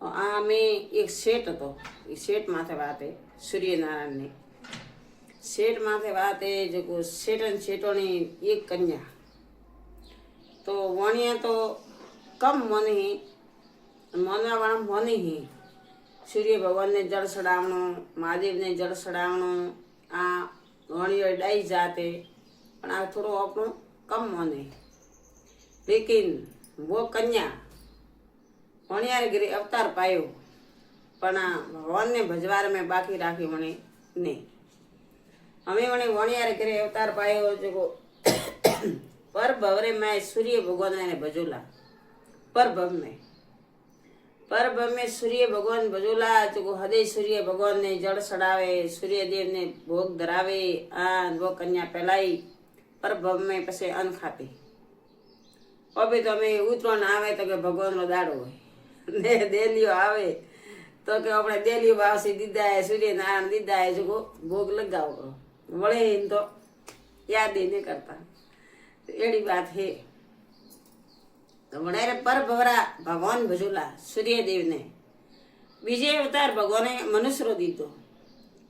આ મેં એક શેઠ હતો, એ શેઠ માથે વાતે સૂર્યનારાયણની શેઠ માથે વાતે જો શેઠ અને શેઠોની એક કન્યા તો વણિયા તો કમ મની મનવાવાળા મની સૂર્ય ભગવાનને જળ ચડાવણું, મહાદેવને જળ ચડાવણું, આ વણિયો ડાઈ જાતે પણ આ થોડો આપણો કમ મને લેકિન वो कन्या वणियारे गिरे अवतार पायो पण आ भगवान ने भजवार में बाकी राखी वणे ने हमें वणे वणियारे गिरे अवतार पायो जो पर भवरे में सूर्य भगवान ने भजोला पर भव में सूर्य भगवान भजोला जो हृदय सूर्य भगवान ने जड़ चढ़ावे, सूर्य देव ने भोग धरावे, आ वो कन्या पहलाई पर भव में पसे अन्न खाती। હવે તમે ઉતરણ આવે તો કે ભગવાનનો દાડો હોય ને દેલીઓ આવે તો કે આપણે દેલીઓ વાવસી દીધા સૂર્યનારાયણ દીધા જો ભોગ લગાવો કરો વળે તો યાદ નહીં કરતા એડી વાત હે તો વણારે પર ભવરા ભગવાન ભજોલા સૂર્યદેવ ને બીજે અવતાર ભગવાને મનુષ્યરો દીધો,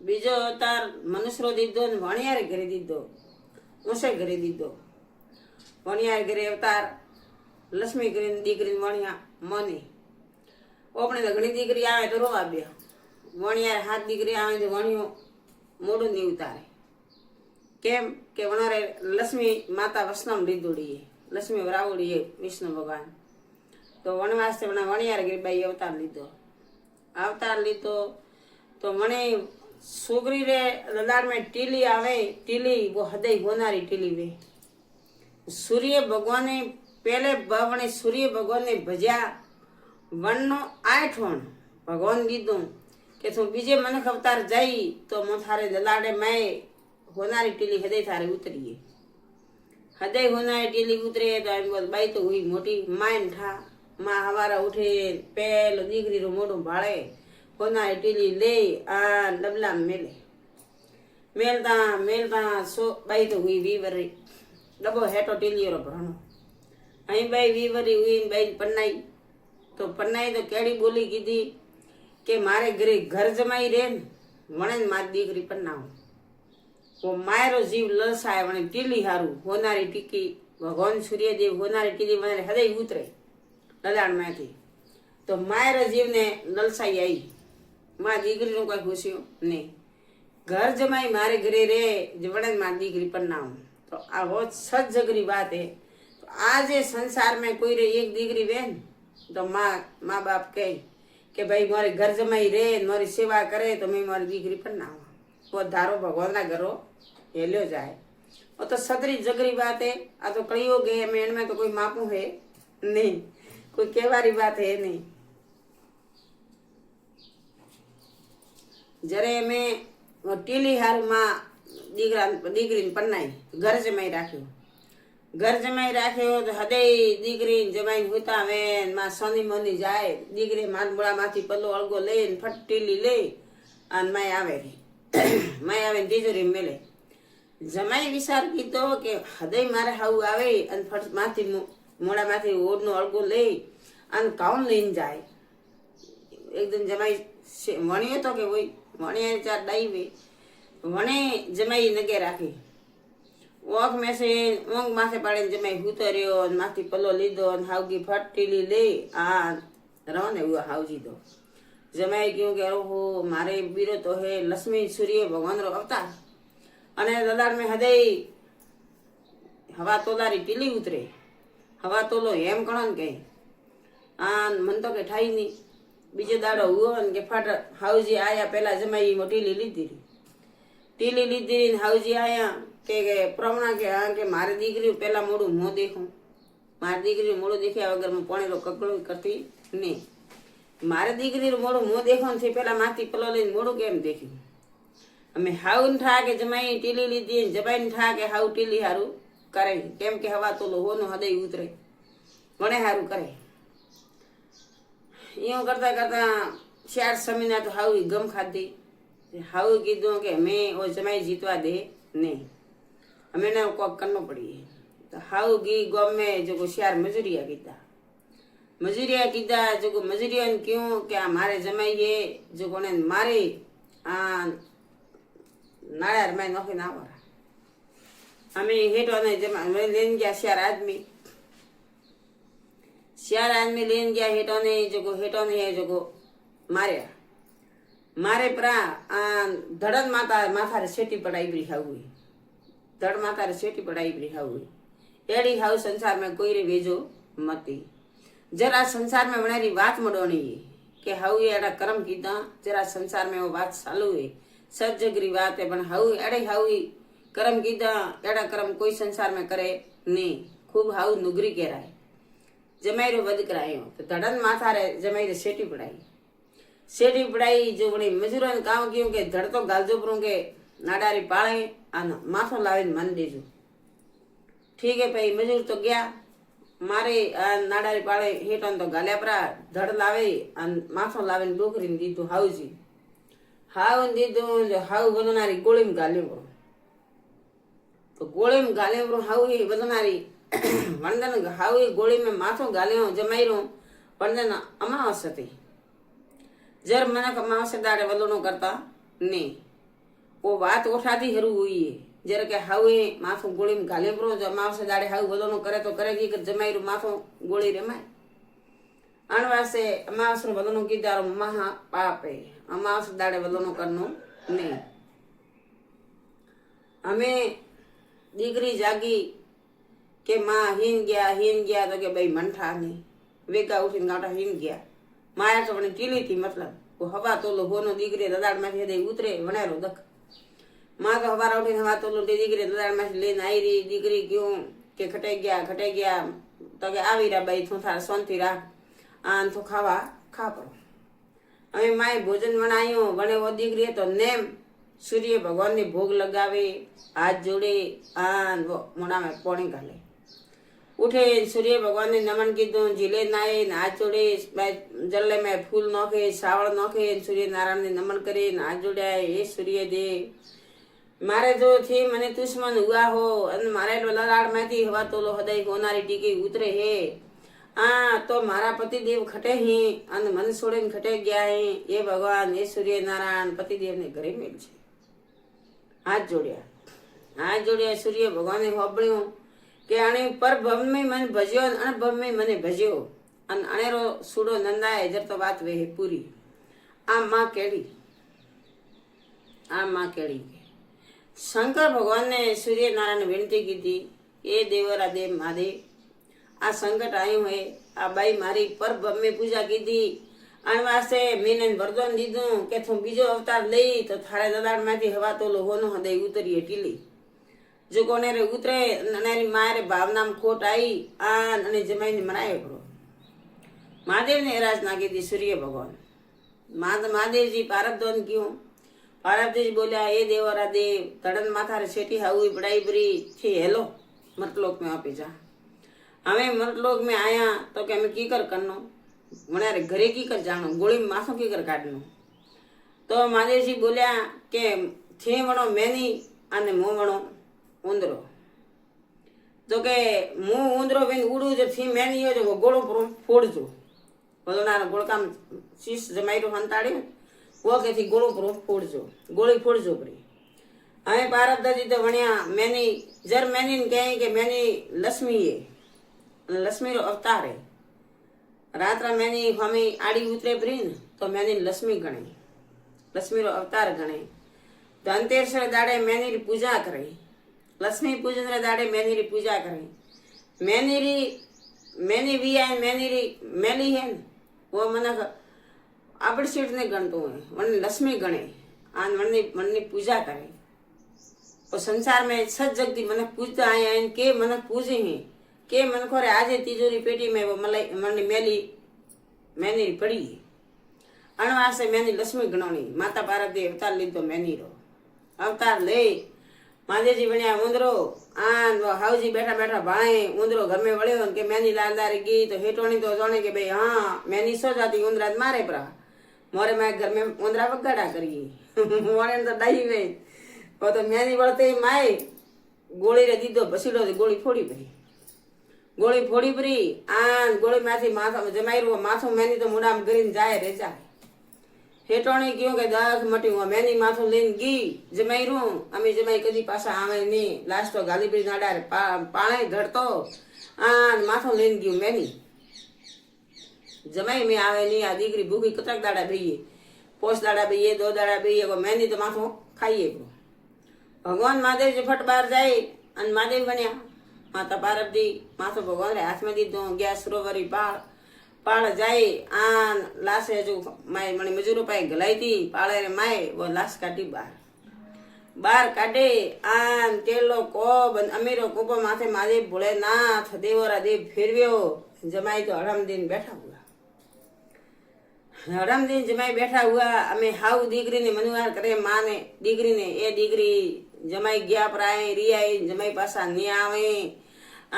બીજો અવતાર મનુષ્યરો દીધો ને વણિયારે ઘરે દીધો, ઊંસે ઘરે દીધો। વણિયારે ઘરે અવતાર લક્ષ્મી કરીને દીકરી વણિયા મને આપણે તો ઘણી દીકરી આવે તો રોવા બે, વણિયારે હાથ દીકરી આવે તો વણિયો મોઢું નહીં ઉતારે કેમ કે વણારે લક્ષ્મી માતા વસનામ લીધોડીએ, લક્ષ્મી વરાવડીએ વિષ્ણુ ભગવાન તો વનવાસથી વણિયારે ગઈ બાઈ અવતાર લીધો તો મને છોકરી રે લલાડ में ટીલી આવે, ટીલી वो हृदय होनारी टीली वे सूर्य भगवान ने पहले भवने सूर्य भगवान ने भज्या वन नो 8 वण भगवान कीधु के तू बीजे मनख अवतार जाई तो मो थारे दलाडे मैं होनारी टीली हृदय थारे उतरीए, हृदय होनारी टीली उतरे तो एम बोल बाई तो हुई मोटी माइन ठा माँ हवारा उठे पहलो दीकरी रो मोटो भाड़े होनारी टीली ले आ डबला मेले मेलता सो बाई तो हुई वीवरी डबो हेटो टीली रो भरणो अहीं बाई वीवरी हुई बाई पन्नाई तो केड़ी बोली कीधी के मारे घरे घर जमाई रे वणे मार दीकरी पन्नाव वो मायरो जीव ललसाय वणे टीली हारू होनारी टीकी भगवान सूर्यदेव होनारी टीली वणे हृदय उतरे ललाड मांथी तो मायरो जीव ने ललसाई आई मां दीकरी नो कोई खुशियो नहीं घर जमाई मारे घरे रे वणे मार दीकरी पन्नाव तो आ बहुत सच जगरी बात है। तो आज संसार में कोई रे एक दीकरी बहन तो माँ बाप कहे कि भाई मारे घर जमाई रे मारी सेवा करे तो मैं मारी दीकरी पन्नावा वो धारो भगवान ना घरो हेल्यो जाए वो तो सदरी जगरी बात है। आ तो कलियुग है मेन में तो कोई मापू है नहीं, कोई कहवारी बात है नहीं। जरे में टीली हार माँ दीकरी पन्नाई घर जमाई राख्यो तो हृदय दीकरी जमाई होता वे माँ सोनी मोनी जाए दीकरी मानबुड़ा माथी पल्लो अळगो ले फट टीली ले अन मैं आवे तिजोरी मेले जमाई विचार कीधो के हृदय मारे हाउ आवे अन फट माथी मोड़ा माथी ओढनो अळगो ले अन काउन लईने जाए। एक दिन जमाई वणियो तो के वही वणिया चार डाई वे वणे जमाई नगे राखी ओख में से ओंग माथे पाड़े जमाई उतर्यो माथी पल्लो लीधो हाउगी फट टीली ले आ रहो ने वो हाउजी दो जमाई क्यों के ओहो मारे बीरो तो है लक्ष्मी सूर्य भगवान रो अवतार अने दलाड में हृदय हवा तोलारी टीली उतरे हवा तोलो हेम कणन के आ मन तो के ठाई नहीं बीजे दाड़ो हुओ के फट हाउजी आया पहला जमाई मोटीली लीधी हाउजी आया के प्रमाण के हाँ के मारे दीकरी पहला मोड़ू मों देखूं मारी दीकरी मोड़ू देख्या वगर मैं पोणे ककड़ो करती नहीं मारे दीकरी मोड़ू मों देखो थी पहला माथी पलो लईने मोड़ू केम देख्यू अमे हाउ ठा के जमाई टीली लीधी जमाई ठा के हाउ टीली हारू करे केम के हवा तोलो होनो हृदय उतरे वणे हारू करे यूं करता करता 4 समीना तो हाउ गम खाधी हाउ कीधुं के मैं वो जमाई जीतवा दे नहीं हमें ना कोक करनो पड़ी तो हाउ गी गम में जो 4 मजूरिया कीधा મજૂરિયા કીધા જો મજૂરિયાને કહ્યું કે આ મારે જમાઈએ જો કોને મારી આ નાળા રમાઈ નોખી ના વરા અમે હેઠો ને જમા લઈને ગયા શિયાર આદમી લઈને ગયા હેઠો ને જોગો માર્યા મારે પરા આ ધડન માથારે શેટી પડાઈ બરી હાવું ધડ માથારે શેટી પડાઈ બરી હાવું એડી હાવ સંસાર में कोई रे वेजो मती जरा संसार में वणारी बात मडोनी के हाउ एड़ा कर्म कीधा जरा संसार में वो बात चालू है सब जगरी बात है पण हाउ एड़े हाउ कर्म कीधा एड़ा कर्म कोई संसार में करे नहीं खूब हाउ नुगरी कहराय जमाई रो वध करायो तो धड़न माथा रे जमाई रे सेटी पड़ाई जो बड़ी मजूरों ने काम कियो के धड़ तो गालजो परो के नाडारी पाळे आना माथो लावे मन देजो ठीक है भाई मजूर तो गया मारे नाडारी पाळे हेटन तो गाल्या परा धड़ लावे माथो लावे डोकरी दीधु हाउजी हाउ दीधु जो हाउ बननारी गोळी में गाल्यो तो गोळी में गाल्यो हाउ ही बननारी वंदन हाउ ही गोळी में माथो गाल्यो जमाईरो वंदन अमावस थी जर मनक अमावस दाड़े वलोनो करता ने वो बात ओठाती हरू हुई है जरा के हाउ माथो गोली में गाले परो जो अमावस दाड़े हाउ वलोनो करे तो करेगी कि जमाई रो माथो गोली रमाय अनवासे अमावस रो वलोनो की दारो महा पाप है अमावस दाड़े वलोनो करनो नहीं हमें दीकरी जागी के माँ हीन गया तो के भाई मंठा नहीं वेगा उठीने गाटा हीन गया माया तो टीली थी मतलब वो हवा तोलो होनो दीकरी ददाड़ में दे उतरे वनेरो दख माँ तो हवा उठीने हवा तोलो दीकरी ददाड़ में लेने आई रही दीकरी क्यों के खटे गया तो के आवी रहा भाई थो थार शांति रहा आन तो खावा खा पड़ो अमे माए भोजन बनायो बने वो दीकरी तो नेम सूर्य भगवान ने भोग लगावे हाथ जोड़े आन वो मोड़ा में पानी गाले उठे सूर्य भगवान ने नमन कीधु झीले नाए हाथ जोड़े जल्ले में फूल नोखे सावड़ नोखे सूर्य नारायण ने नमन करे हाथ जोड़ा हे सूर्य देव मारे जो थी मने दुश्मन हुआ हो अन मारे ललाड़ में थी हवा तोलो हृदय होनारी टीकी उतरे है तो मारा पति देव खटे ही अन मन छोड़े खटे गया है ये भगवान ये सूर्य नारायण पति देव ने घरे मेल छे हाथ जोड़िया सूर्य भगवान ने होबळ्यो के आने पर भव में मन भज्यो अन भव में मने भज्यो अन अनेरो सूडो नंदाए जर तो बात वे पूरी आ मां केड़ी शंकर भगवान ने सूर्य नारायण विनती की थी ये देवरा देव महादेव आ संकट आयो है आ बाई मारी पर भव में पूजा की थी अनवासे मीने वरदान दीधु के थो बीजो अवतार लई तो थारे ददाड़ में हवा तो लोहोनो हदे उतरी टीली जो कोने रे उतरे ननेरी मारे भावना में खोट आई आन अने जमाई ने मनायो पड़ो महादेव ने एराज नागी दी सूर्य भगवान महादेव जी पारब्धन क्यों पारब्ध जी बोलिया ए देवरा देव तड़न माथा रे सेठी हाउई बड़ाई बरी छे हेलो मतलोक में आपी जा हमें मतलोक में आया तो के हमें की कर करनो मनारे घरे की कर जानो गोली में माथो की कर काटनो तो महादेव जी बोलिया के छे वणो मैनी अने मो वणो ऊंदरो तो के मुंह ऊंदरो बेन उड़ू जो थी मैनी हो जो वो गोड़ो पर फोड़जो बोलो ना गोड़का में शीश जमाई रो हंताड़े वो के थी गोड़ो पर फोड़जो गोली फोड़जो परी हमें पारब्ध जी तो वणिया मैनी जर मैनी ने कहे कि मैनी लक्ष्मी है लक्ष्मी रो अवतार है रात्रा मैनी हमें आड़ी उतरे परी न तो मैनी लक्ष्मी गणे लक्ष्मी रो अवतार गणे धनतेरस दाड़े मैनी री पूजा करे लक्ष्मी पूजन रे दाड़े मैनी री पूजा करे मैनी भी है मैनी री मैली है न वो मनक आपड़ सीट ने गणतो है वन लक्ष्मी गणे आन मन पूजा करे और संसार में सच जगती मनक पूजता आया है के मनक पूजे हैं के मन खोरे आजे तिजोरी पेटी में वो मन मैनी पड़ी अणवासे मैनी लक्ष्मी गणोनी माता पार्वती अवतार लीधो मैनी रो अवतार ले महादेव जी बनिया ऊंदरो आन वो हाउजी बैठा बैठा भाई ऊंदरो घर में वळ्यो के मैनी लांदारी गी तो हेटोनी तो जाने के भाई हाँ मैनी सो जाती ऊंदरा मारे परा मोरे मैं घर में ऊंदरा वगाड़ा करी मोरे तो डाई में वो तो मैनी वळते माए गोली रे दीधो बसीडो गोली फोड़ी पड़ी ગોળી ફોડી પરી આ ગોળીમાંથી માથા જમાઈ માથું મેની તો મુડામાં કરીને જાય રેજા હેટોણી કયું કે 10 મટી હું મેની માથું લઈને ગઈ જમાઈ રૂ અમે જમાઈ કદી પાછા આવે નહીં લાસ્ટ તો ગાલીબી નાડારે પાણે ધડતો આ માથું લઈને ગયું મેની જમાઈ મેં આવે નહીં આ દીકરી ભૂખી કતક દાડા બઈએ પોસ દાડા બઈએ 2 દાડા બઈએ મેની તો માથું ખાઈએ ભગવાન મહાદેવ જે ફટ બહાર જાય અને મહાદેવ બન્યા માતા પાર્વતી માથું ભગવાન હાથમાં દીધું ગેસ સરોવરી પાળ જાય આ લાશે જો માય મને મજૂરો પાસે ગલાઈ હતી પાળે રે માય વો લાશ કાઢી બહાર કાઢે આ તેલો કોબ અમીરો કોપો માથે મહાદેવ ભોળેનાથ દેવરા દેવ ફેરવ્યો જમાઈ તો હરામદીન બેઠા હુआ હરામદીન જમાઈ બેઠા હુआ અમે હાવ દીકરીને મનુવાર કરે માને દીકરીને એ દીકરી જમાઈ ગયા પ્રાય રિયાઈ જમાઈ પાછા ની આવે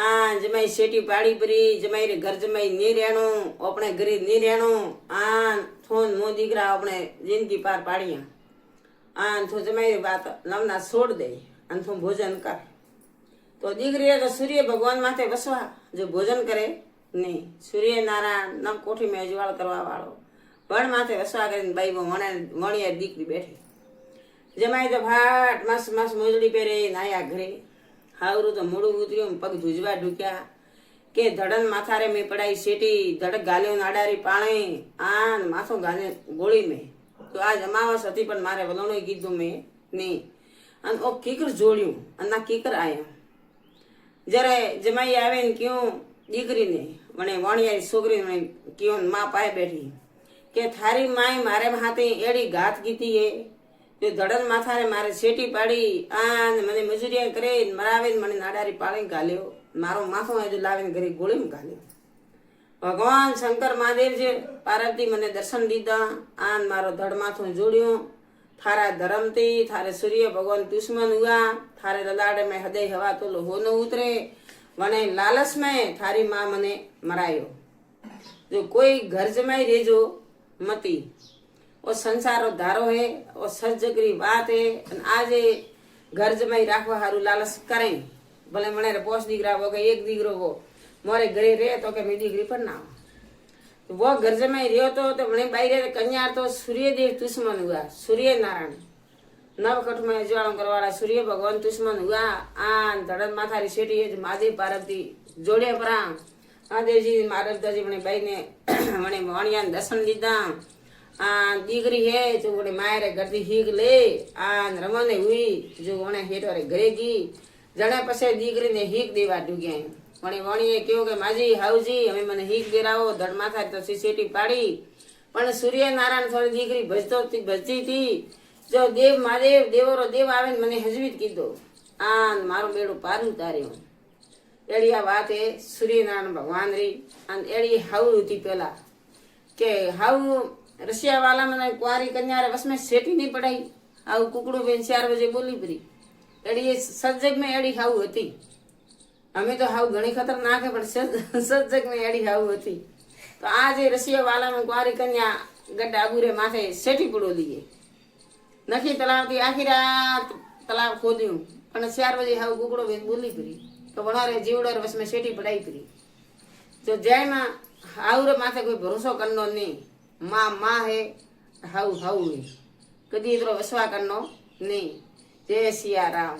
આ જમાઈ શેટી પાડી પરી જમાઈ રે ઘર જમાઈ ની રહેણું આપણે ઘરે ની રહેણું આ થોન નો દીકરા આપણે જિંદગી પાર પાડ્યા આ તો જમાઈ વાત લમના છોડ દે અને તું ભોજન કર તો દીકરીએ તો સૂર્ય ભગવાન માથે વસવા જો ભોજન કરે નહીં સૂર્ય નારાયણ નવ કોઠી મેં અજવાળ કરવા વાળો વણ માથે વસવા કરીને બાઈ વણિયા દીકરી બેઠી જમાઈ તો ભાટ મસ્ત મસ્ત મોજડી પહેરે નાયા ઘરે હાવરું તો મોડું ઉતર્યું પગ ધૂજવા ઢૂક્યા કે ધડન માથારે મેં પડાઈ શેટી ધડક ગાલ્યો નાડારી પાણે આ માથું ગાલે ગોળી મેં તો આજ અમાવસ હતી પણ મારે વલોણું કીધું મેં નહીં અને ઓ કીકર જોડ્યું અને ના કીકર આયા જ્યારે જમાઈ આવે ને ક્યું દીકરીને મને વણિયારી છોકરીને ક્યું મા પાય બેઠી કે થારી માય મારે હાથે એડી ઘાત કીધી એ તે ધડન માથારે મારે શેટી પાડી આ મને મજૂરિયા કરે મરાવે મને નાડારી પાડીને ગાલ્યો મારો માથું હજુ લાવીને ઘરે ગોળીમાં ગાલ્યો ભગવાન શંકર મહાદેવ છે પાર્વતી મને દર્શન દીધા આ મારો ધડ માથું જોડ્યું થારા ધરમથી થારે સૂર્ય ભગવાન દુશ્મન હુआ થારે લલાડે મેં હૃદય હવા તો લોહો ન ઉતરે મને લાલચ મેં થારી માં મને મરાયો જો કોઈ ઘર જમાઈ રેજો મતી वो संसारो धारो है वो सजगरी बात है आज घर जमाई राखवा हारू लालच करें भले मने पोस दीकरा वो एक दीकरो वो मोरे घरे रहे तो के मेरी दीकरी पर ना तो वो घर जमाई रहो तो मने बाहर कन्या तो सूर्यदेव दुश्मन हुआ सूर्य नारायण नवकठ में ज्वाला करवाड़ा सूर्य भगवान दुश्मन हुआ आ धड़न माथारी शेटी है महादेव पार्वती जोड़े परा महादेव जी मारवता मने बाई ने मने वाणिया दर्शन दीदा आ दीकरी है जो बोले मायरे गरती हीग ले आ रमने हुई जो ओने हेटोरे घरे की जणे पछे दीकरी ने हीग देवा डूग्या पण वणीए क्यों के माजी हाउजी हमें मने हीग देरावो धड़ माथा तो सीसेटी पाड़ी पण सूर्य नारायण थोड़ी दीकरी भजती थी जो देव महादेव देवरो देव आवे मने हजवीत कीधो आ मारो बेड़ो पार उतार्यो एड़ी आ बात है सूर्य नारायण भगवान री अन एड़ी हाउ थी पेला के हाउ रसिया वाला मैंने कुआरी कन्या बस में सेटी नहीं पढ़ाई आउ कुकड़ो बेन 4 बजे बोली परी एड़ी सजग में एड़ी हाउ होती हमें तो हाउ घणी खतरनाक है पर सजग में एड़ी हाउ होती तो आज रसिया वाला में कुआरी कन्या गड्ढा बुरे माथे सेटी पड़ो लिए नखी तालाब थी आखी रात तालाब खोद्यू पण 4 बजे हाउ कुकड़ो बेन बोली परी तो वनारे जीवड़ो बस में सेटी पढ़ाई परी जो जय में हाउ माथे कोई भरोसो करनो नहीं माँ है हाउ हाउ है कदी इतरो विश्वास करनो नहीं जय सिया राम।